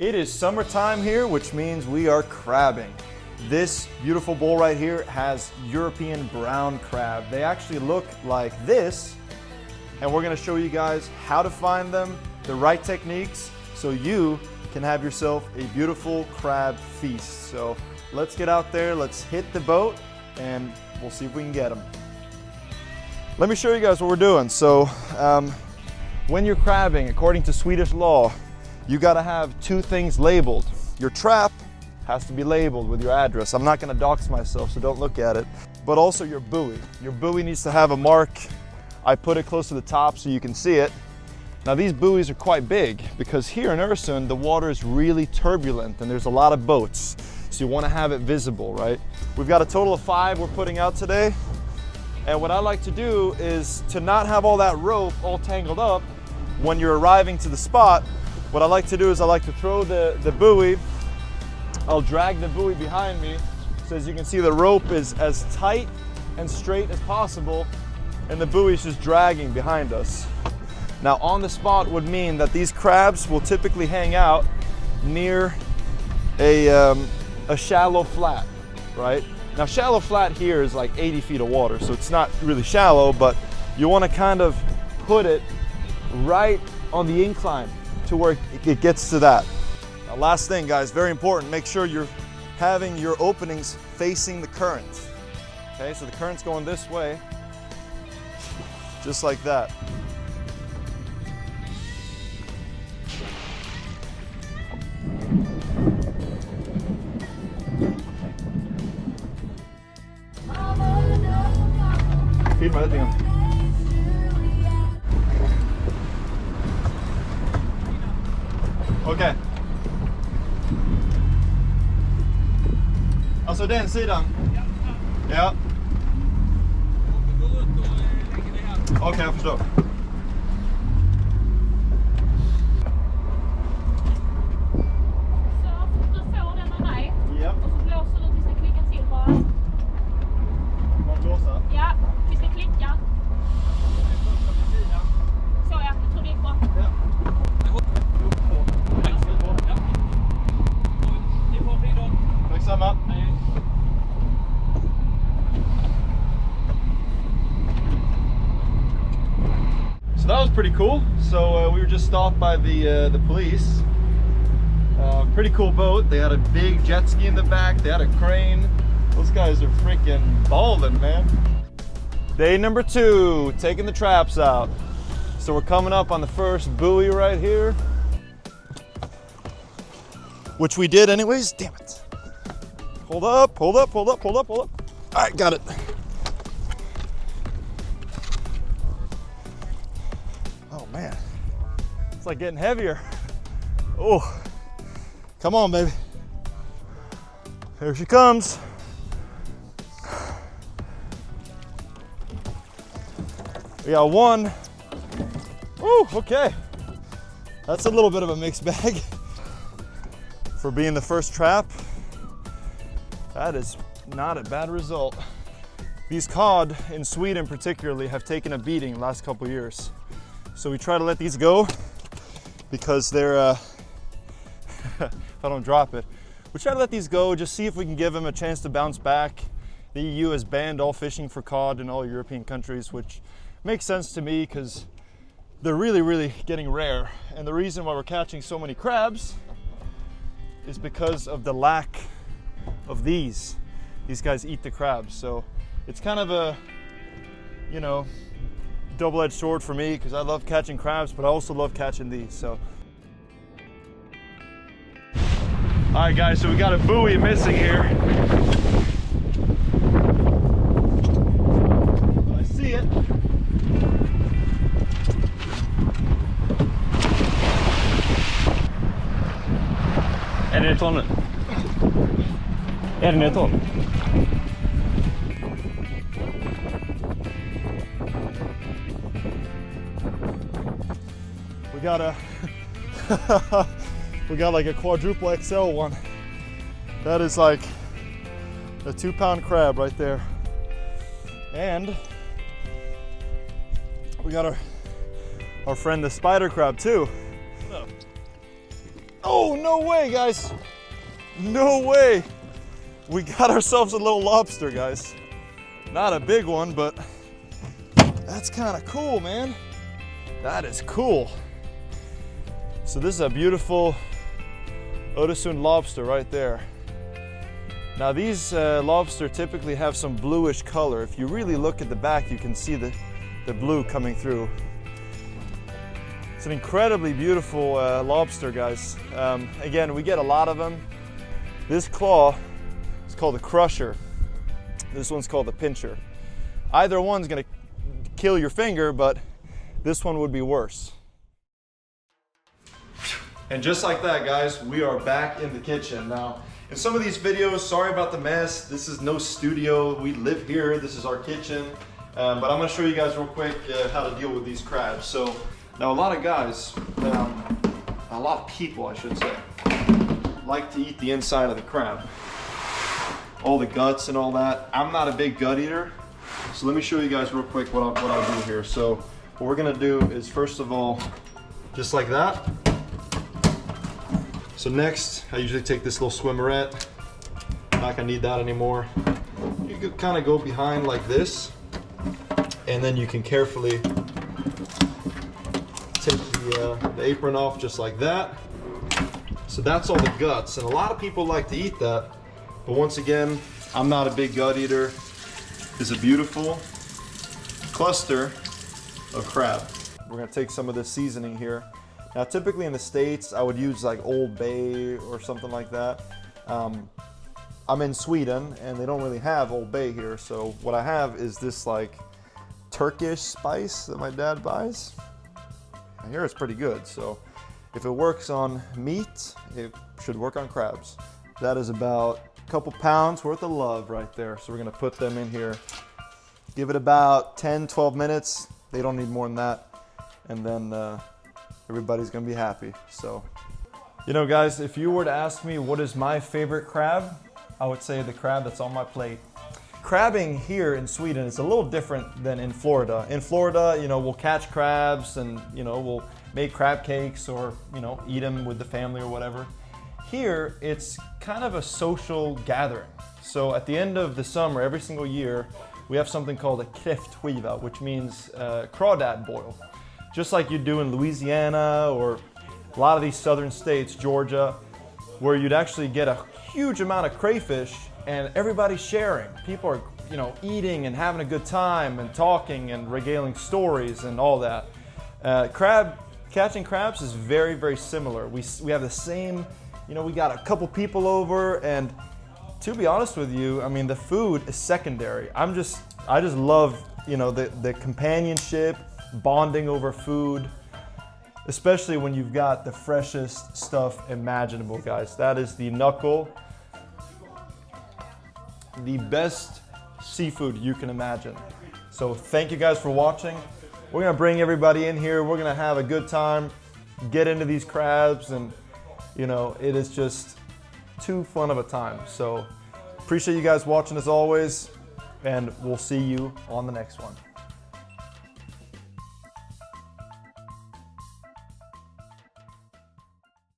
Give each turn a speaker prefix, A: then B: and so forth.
A: It is summertime here, which means we are crabbing. This beautiful bowl right here has European brown crab. They actually look like this, and we're gonna show you guys how to find them, the right techniques, so you can have yourself a beautiful crab feast. So let's get out there, let's hit the boat, and we'll see if we can get them. Let me show you guys what we're doing. So when you're crabbing, according to Swedish law, you gotta have two things labeled. Your trap has to be labeled with your address. I'm not gonna dox myself, so don't look at it. But also your buoy. Your buoy needs to have a mark. I put it close to the top so you can see it. Now these buoys are quite big because here in Öresund, the water is really turbulent and there's a lot of boats. So you wanna have it visible, right? We've got a total of 5 we're putting out today. And what I like to do is to not have all that rope all tangled up when you're arriving to the spot. What I like to do is I like to throw the buoy. I'll drag the buoy behind me. So as you can see, the rope is as tight and straight as possible, and the buoy is just dragging behind us. Now on the spot would mean that these crabs will typically hang out near a shallow flat, right? Now shallow flat here is like 80 feet of water, so it's not really shallow, but you want to kind of put it right on the incline to where it gets to that. Now last thing guys, very important, make sure you're having your openings facing the current. Okay, so the current's going this way, just like that. Filma lite grann. Okej. Alltså den sidan? Ja. Okej, jag förstår. So that was pretty cool. So we were just stopped by the police. Pretty cool boat. They had a big jet ski in the back. They had a crane. Those guys are freaking balling, man. Day number 2, taking the traps out. So we're coming up on the first buoy right here, which we did anyways. Damn it. Hold up, hold up, hold up, hold up, hold up. All right, got it. Oh man, it's like getting heavier. Oh, come on, baby. Here she comes. We got one. Oh, okay. That's a little bit of a mixed bag for being the first trap. That is not a bad result. These cod in Sweden particularly have taken a beating the last couple years. So we try to let these go because they're, if I don't drop it, we try to let these go, just see if we can give them a chance to bounce back. The EU has banned all fishing for cod in all European countries, which makes sense to me because they're really, really getting rare. And the reason why we're catching so many crabs is because of the lack of these. These guys eat the crabs. So it's kind of a, you know, double-edged sword for me because I love catching crabs, but I also love catching these. So. All right guys, so we got a buoy missing here. I see it.
B: Är det ton? Är det ton?
A: We got a we got like a quadruple XL one. That is like a 2-pound crab right there. And we got our friend the spider crab too. Oh, no way, guys. No way. We got ourselves a little lobster, guys. Not a big one, but that's kind of cool, man. That is cool. So this is a beautiful Öresund lobster right there. Now these lobster typically have some bluish color. If you really look at the back, you can see the blue coming through. It's an incredibly beautiful lobster, guys. Again, we get a lot of them. This claw is called the crusher. This one's called the pincher. Either one's gonna kill your finger, but this one would be worse. And just like that, guys, we are back in the kitchen. Now, in some of these videos, sorry about the mess. This is no studio. We live here. This is our kitchen. But I'm gonna show you guys real quick how to deal with these crabs. So now a lot of guys, a lot of people I should say, like to eat the inside of the crab. All the guts and all that. I'm not a big gut eater. So let me show you guys real quick what I'll do here. So what we're gonna do is first of all, just like that. So next, I usually take this little swimmerette. Not gonna need that anymore. You could kind of go behind like this, and then you can carefully take the apron off just like that. So that's all the guts, and a lot of people like to eat that, but once again, I'm not a big gut eater. It's a beautiful cluster of crab. We're gonna take some of this seasoning here. Now, typically in the States, I would use like Old Bay or something like that. I'm in Sweden and they don't really have Old Bay here. So what I have is this like Turkish spice that my dad buys. I hear it's pretty good. So if it works on meat, it should work on crabs. That is about a couple pounds worth of love right there. So we're gonna put them in here. Give it about 10, 12 minutes. They don't need more than that. And then everybody's gonna be happy. So, you know, guys, if you were to ask me what is my favorite crab, I would say the crab that's on my plate. Crabbing here in Sweden is a little different than in Florida. In Florida, you know, we'll catch crabs and, you know, we'll make crab cakes or, you know, eat them with the family or whatever. Here, it's kind of a social gathering. So at the end of the summer, every single year, we have something called a kräftskiva, which means crawdad boil. Just like you do in Louisiana or a lot of these southern states, Georgia, where you'd actually get a huge amount of crayfish and everybody's sharing. People are, you know, eating and having a good time and talking and regaling stories and all that. Catching crabs is very, very similar. We have the same, you know, we got a couple people over, and to be honest with you, I mean, the food is secondary. I just love, you know, the companionship, bonding over food, especially when you've got the freshest stuff imaginable, guys. That is the knuckle, the best seafood you can imagine. So thank you guys for watching. We're gonna bring everybody in here. We're gonna have a good time, get into these crabs, and you know, it is just too fun of a time. So appreciate you guys watching as always, and we'll see you on the next one.